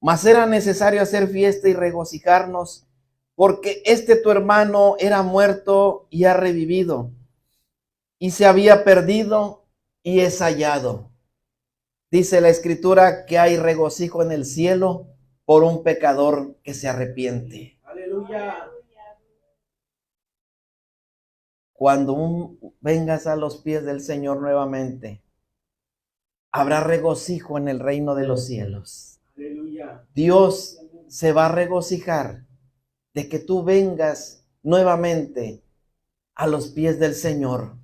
Mas era necesario hacer fiesta y regocijarnos, porque tu hermano era muerto y ha revivido, y se había perdido y es hallado. Dice la Escritura que hay regocijo en el cielo por un pecador que se arrepiente. Aleluya. Cuando vengas a los pies del Señor nuevamente, habrá regocijo en el reino de los cielos. Aleluya. Dios se va a regocijar de que tú vengas nuevamente a los pies del Señor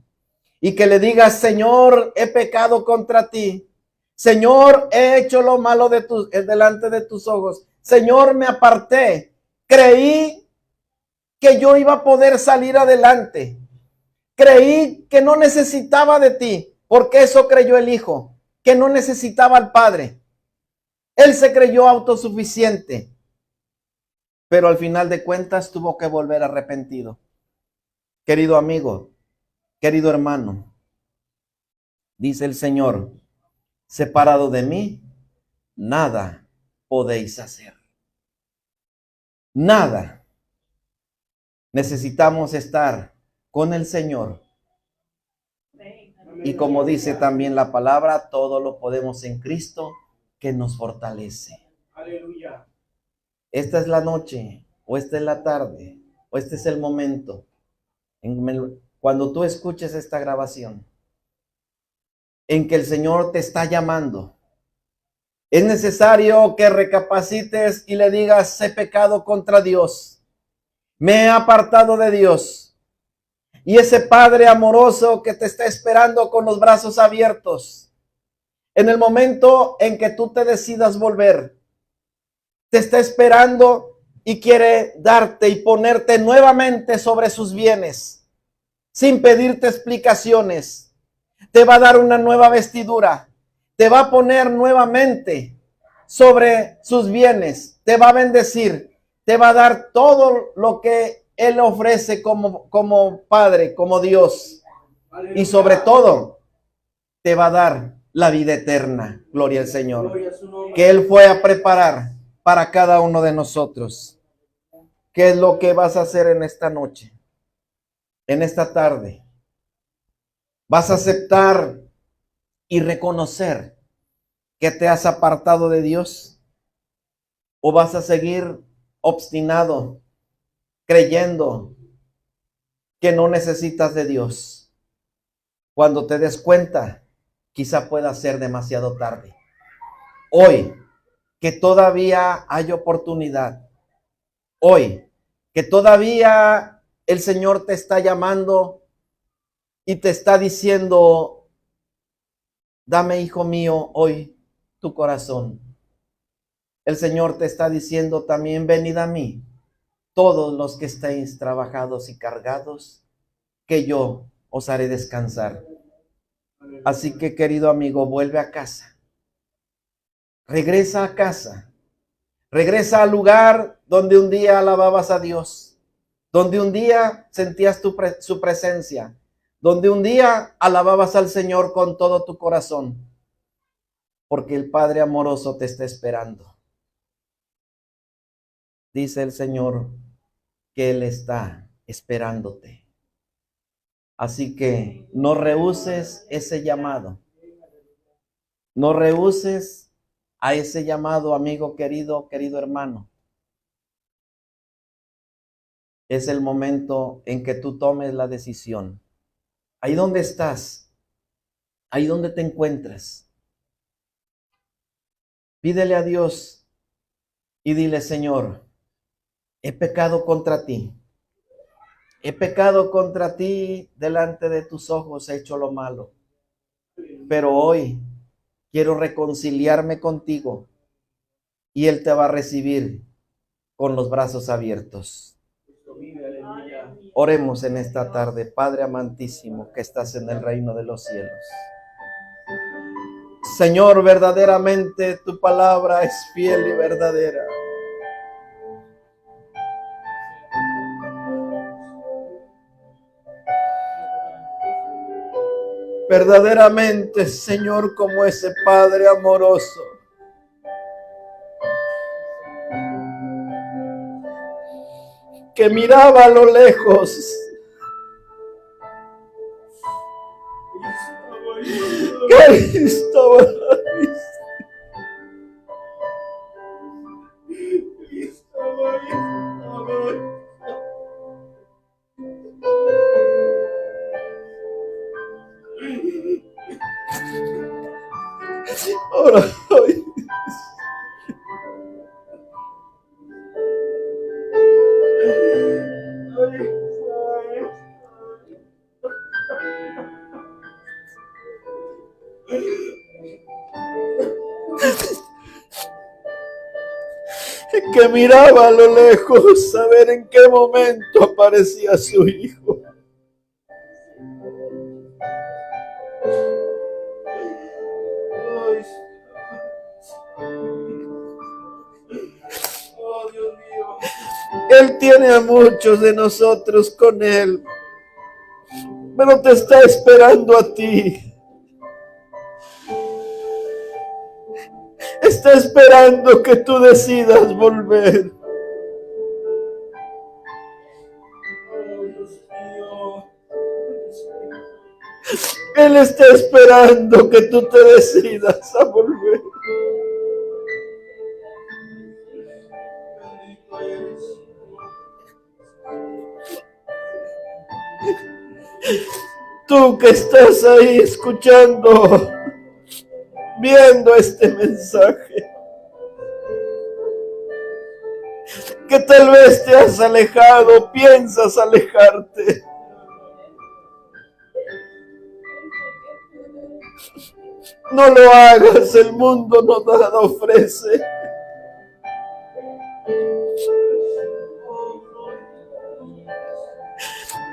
y que le digas, Señor, he pecado contra ti. Señor, he hecho lo malo delante de tus ojos. Señor, me aparté. Creí que yo iba a poder salir adelante. Creí que no necesitaba de ti, porque eso creyó el hijo, que no necesitaba al padre. Él se creyó autosuficiente, pero al final de cuentas tuvo que volver arrepentido. Querido amigo, querido hermano, dice el Señor, separado de mí, nada podéis hacer. Nada. Necesitamos estar con el Señor. Y como dice también la palabra, todo lo podemos en Cristo que nos fortalece. Aleluya. Esta es la noche, o esta es la tarde, o este es el momento. Cuando tú escuches esta grabación, en que el Señor te está llamando, es necesario que recapacites y le digas: he pecado contra Dios, me he apartado de Dios. Y ese Padre amoroso que te está esperando con los brazos abiertos, en el momento en que tú te decidas volver, te está esperando y quiere darte y ponerte nuevamente sobre sus bienes, sin pedirte explicaciones. Te va a dar una nueva vestidura, te va a poner nuevamente sobre sus bienes, te va a bendecir, te va a dar todo lo que Él ofrece como Padre, como Dios. Aleluya. Y sobre todo, te va a dar la vida eterna. Gloria al Señor. Gloria a su nombre. Que Él fue a preparar para cada uno de nosotros. ¿Qué es lo que vas a hacer en esta noche? En esta tarde. ¿Vas a aceptar y reconocer que te has apartado de Dios? ¿O vas a seguir obstinado, creyendo que no necesitas de Dios? Cuando te des cuenta, quizá pueda ser demasiado tarde. Hoy, que todavía hay oportunidad. Hoy, que todavía el Señor te está llamando y te está diciendo: dame, hijo mío, hoy tu corazón. El Señor te está diciendo también: venid a mí, todos los que estéis trabajados y cargados, que yo os haré descansar. Así que, querido amigo, vuelve a casa. Regresa a casa. Regresa al lugar donde un día alababas a Dios, donde un día sentías su presencia, donde un día alababas al Señor con todo tu corazón, porque el Padre amoroso te está esperando. Dice el Señor que Él está esperándote. Así que no rehuses ese llamado. No rehuses a ese llamado, amigo querido, querido hermano. Es el momento en que tú tomes la decisión. Ahí donde estás, ahí donde te encuentras, pídele a Dios y dile: Señor, he pecado contra ti. He pecado contra ti, delante de tus ojos he hecho lo malo. Pero hoy quiero reconciliarme contigo y Él te va a recibir con los brazos abiertos. Oremos en esta tarde. Padre amantísimo que estás en el reino de los cielos. Señor, verdaderamente tu palabra es fiel y verdadera. Verdaderamente, Señor, como ese Padre amoroso que miraba a lo lejos, que estaba ahí. Ahora hoy, que miraba a lo lejos a ver en qué momento aparecía su hijo. Él tiene a muchos de nosotros con Él. pero te está esperando a ti. Está esperando que tú decidas volver. Él está esperando que tú te decidas a volver. Tú que estás ahí escuchando, viendo este mensaje, que tal vez te has alejado, piensas alejarte. No lo hagas, el mundo no nada ofrece.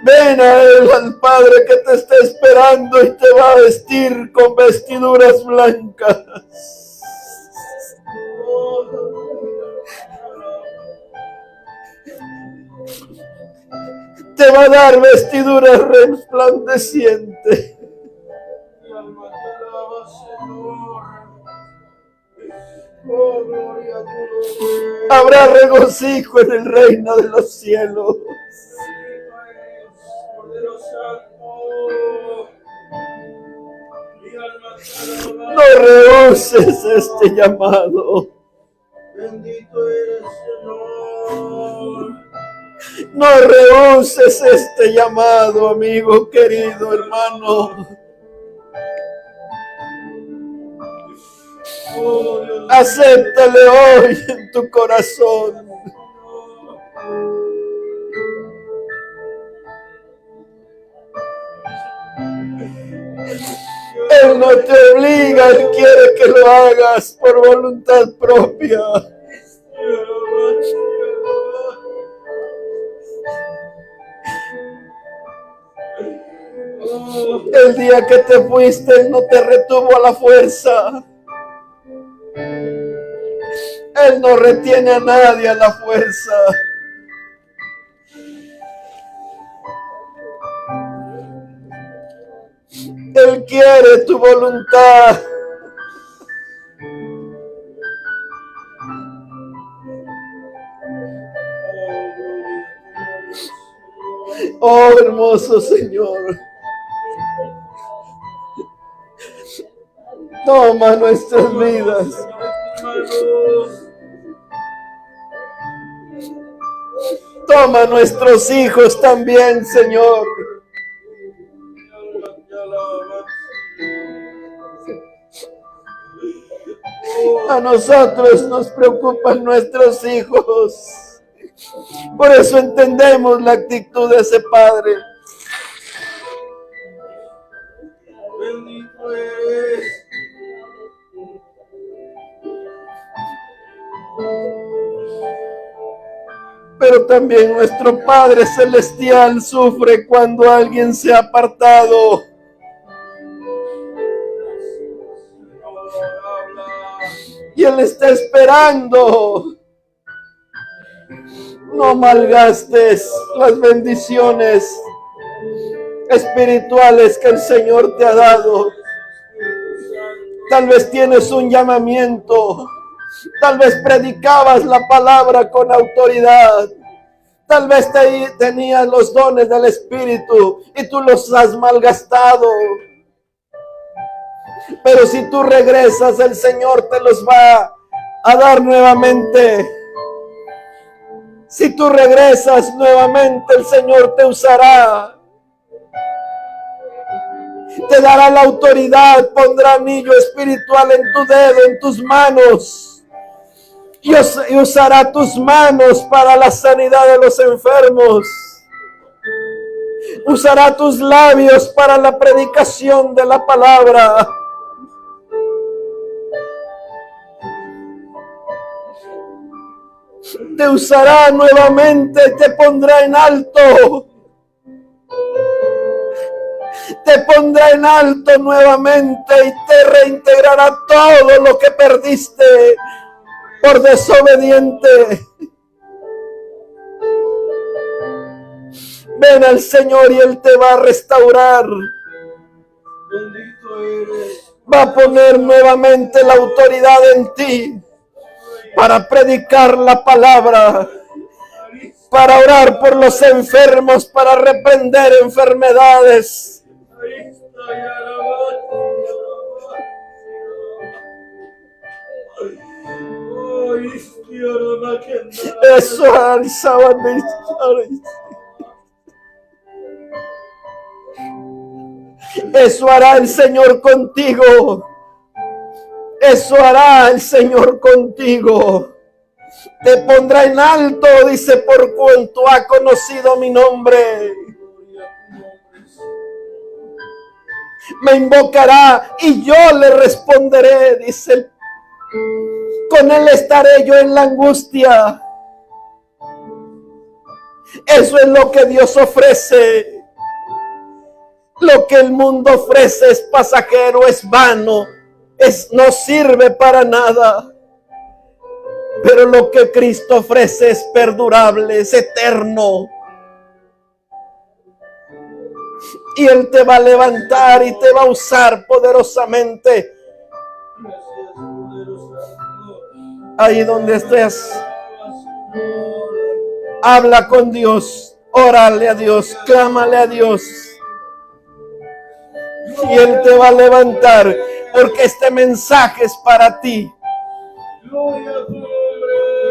Ven a Él, al Padre que te está esperando y te va a vestir con vestiduras blancas. Te va a dar vestiduras resplandecientes. Habrá regocijo en el reino de los cielos. No rehuses este llamado. Bendito eres, Señor. No rehuses este llamado, amigo querido, hermano. Acéptale hoy en tu corazón. Él no te obliga, Él quiere que lo hagas por voluntad propia. El día que te fuiste, Él no te retuvo a la fuerza. Él no retiene a nadie a la fuerza. Él quiere tu voluntad. Oh, hermoso Señor. Toma nuestras vidas. Toma nuestros hijos también, Señor. A nosotros nos preocupan nuestros hijos. Por eso entendemos la actitud de ese padre. Bendito eres. Pero también nuestro Padre Celestial sufre cuando alguien se ha apartado. Y Él está esperando. No malgastes las bendiciones espirituales que el Señor te ha dado. Tal vez tienes un llamamiento. Tal vez predicabas la palabra con autoridad. Tal vez tenías los dones del Espíritu y tú los has malgastado. Pero si tú regresas, el Señor te los va a dar nuevamente. Si tú regresas nuevamente, el Señor te usará. Te dará la autoridad, pondrá anillo espiritual en tu dedo, en tus manos. Y usará tus manos para la sanidad de los enfermos. Usará tus labios para la predicación de la palabra. Te usará nuevamente, te pondrá en alto. Te pondrá en alto nuevamente y te reintegrará todo lo que perdiste por desobediente. Ven al Señor y Él te va a restaurar. Bendito eres. Va a poner nuevamente la autoridad en ti para predicar la palabra, para orar por los enfermos, para reprender enfermedades. Eso hará el Señor contigo. Eso hará el Señor contigo. Te pondrá en alto, dice, por cuanto ha conocido mi nombre. Me invocará y yo le responderé, dice. Con Él estaré yo en la angustia. Eso es lo que Dios ofrece. Lo que el mundo ofrece es pasajero, es vano, no sirve para nada. Pero lo que Cristo ofrece es perdurable, es eterno. Y Él te va a levantar y te va a usar poderosamente. Ahí donde estés, habla con Dios, órale a Dios, clámale a Dios. Y Él te va a levantar, porque este mensaje es para ti.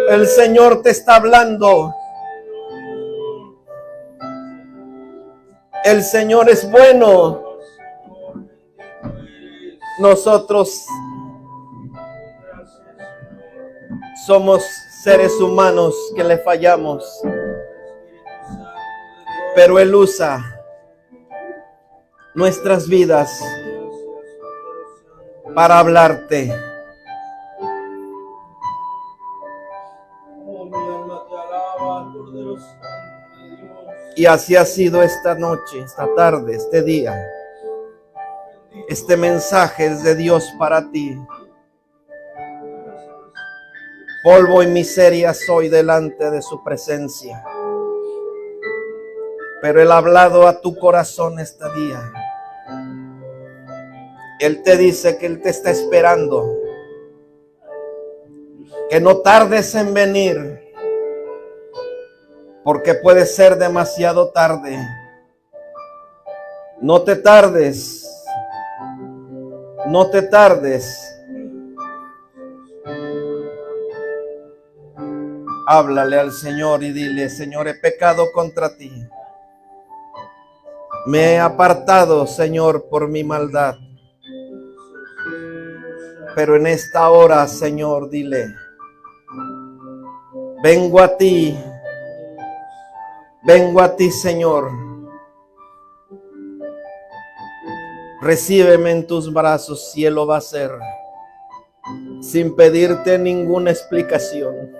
El Señor te está hablando. El Señor es bueno. Nosotros somos seres humanos que le fallamos, pero Él usa nuestras vidas para hablarte. Y así ha sido esta noche, esta tarde, este día. Este mensaje es de Dios para ti. Polvo y miseria soy delante de su presencia. Pero Él ha hablado a tu corazón este día. Él te dice que Él te está esperando. Que no tardes en venir, porque puede ser demasiado tarde. No te tardes. No te tardes. Háblale al Señor y dile: Señor, he pecado contra ti. Me he apartado, Señor, por mi maldad. Pero en esta hora, Señor, dile: vengo a ti. Vengo a ti, Señor. Recíbeme en tus brazos y Él lo va a hacer sin pedirte ninguna explicación.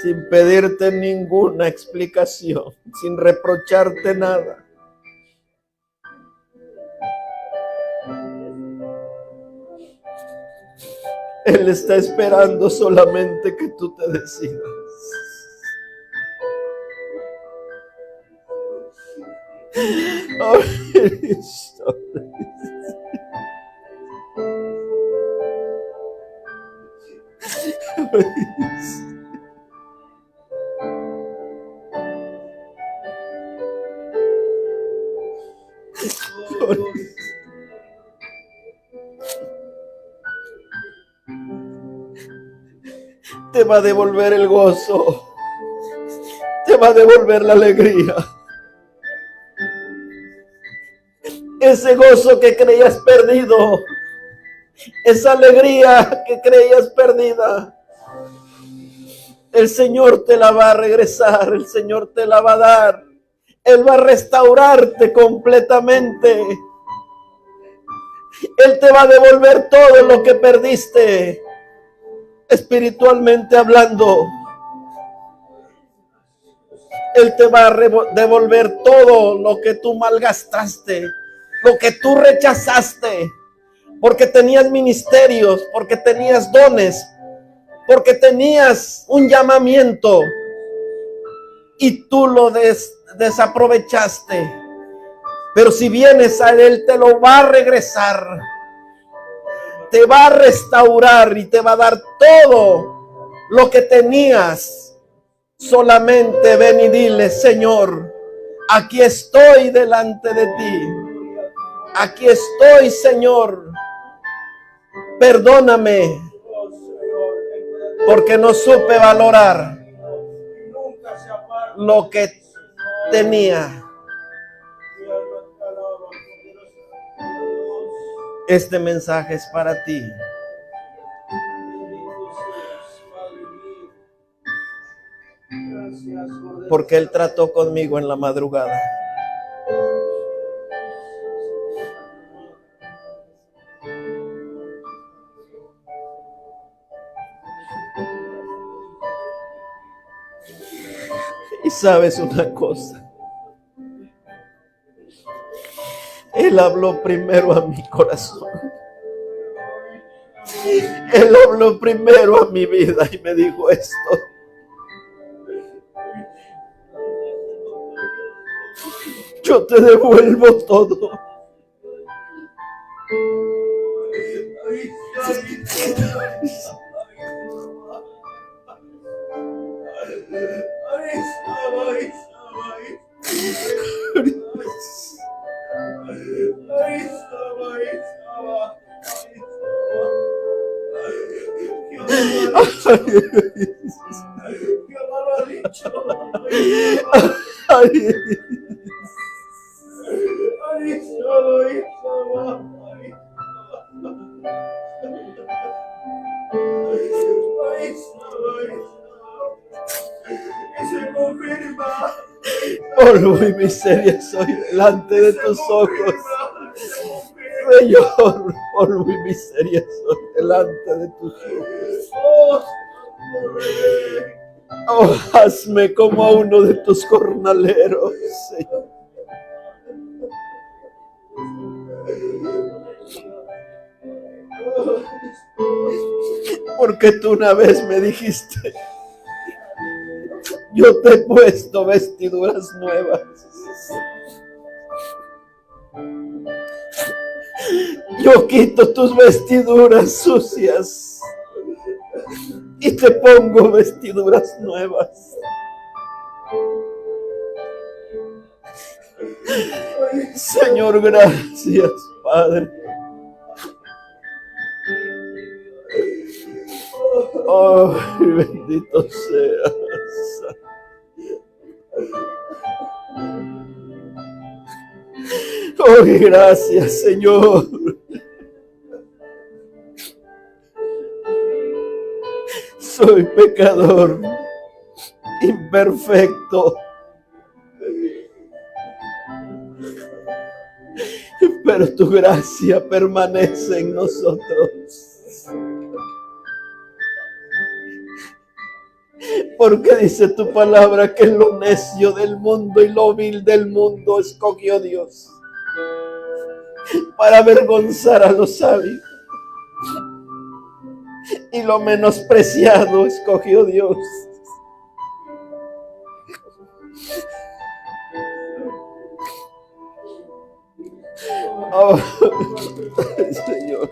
Sin pedirte ninguna explicación, sin reprocharte nada. Él está esperando solamente que tú te decidas. Te va a devolver el gozo, te va a devolver la alegría. Ese gozo que creías perdido, esa alegría que creías perdida, el Señor te la va a regresar, el Señor te la va a dar. Él va a restaurarte completamente. Él te va a devolver todo lo que perdiste, espiritualmente hablando. Él te va a devolver todo lo que tú malgastaste, lo que tú rechazaste, porque tenías ministerios, porque tenías dones, porque tenías un llamamiento y tú lo desaprovechaste. Pero si vienes a Él, te lo va a regresar, te va a restaurar y te va a dar todo lo que tenías. Solamente ven y dile: Señor, aquí estoy delante de ti. Aquí estoy, Señor. Perdóname porque no supe valorar lo que tenía. Este mensaje es para ti. Porque Él trató conmigo en la madrugada. Y sabes una cosa, Él habló primero a mi corazón. Él habló primero a mi vida y me dijo esto: yo te devuelvo todo. Polvo y miseria soy delante de tus ojos. Señor, polvo y miseria soy delante de tus ojos. Oh, hazme como a uno de tus jornaleros, Señor. Porque tú una vez me dijiste: yo te he puesto vestiduras nuevas. Yo quito tus vestiduras sucias y te pongo vestiduras nuevas. Señor, gracias, Padre. Oh, bendito seas. Oh, gracias, Señor. Soy pecador, imperfecto, pero tu gracia permanece en nosotros. Porque dice tu palabra que lo necio del mundo y lo vil del mundo escogió Dios para avergonzar a los sabios, y lo menospreciado escogió Dios. Oh, Señor,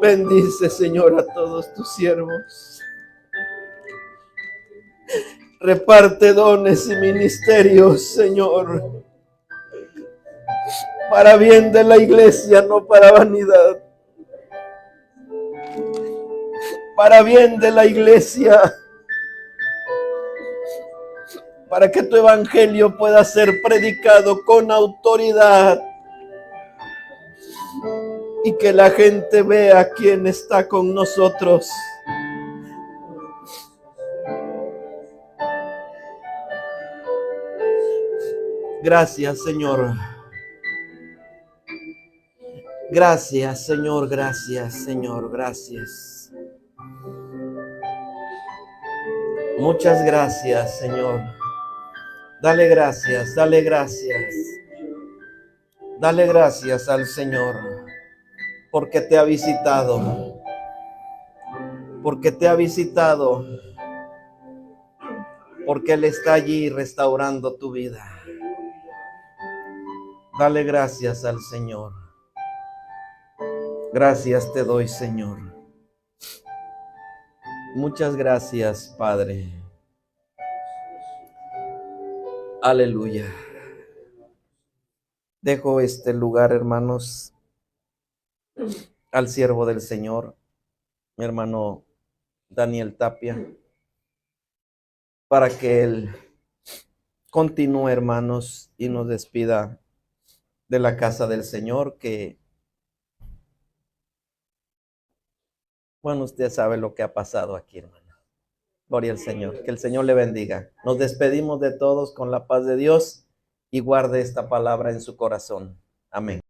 bendice, Señor, a todos tus siervos. Reparte dones y ministerios, Señor, para bien de la iglesia, no para vanidad. Para bien de la iglesia, para que tu evangelio pueda ser predicado con autoridad y que la gente vea quién está con nosotros. Gracias, Señor. Gracias, Señor, gracias, Señor, gracias. Muchas gracias, Señor. Dale gracias, dale gracias. Dale gracias al Señor porque te ha visitado. porque te ha visitado, porque Él está allí restaurando tu vida. Dale gracias al Señor. Gracias te doy, Señor. Muchas gracias, Padre. Aleluya. Dejo este lugar, hermanos, al siervo del Señor, mi hermano Daniel Tapia, para que él continúe, hermanos, y nos despida de la casa del Señor, que, bueno, usted sabe lo que ha pasado aquí, hermano. Gloria al Señor. Que el Señor le bendiga. Nos despedimos de todos con la paz de Dios y guarde esta palabra en su corazón. Amén.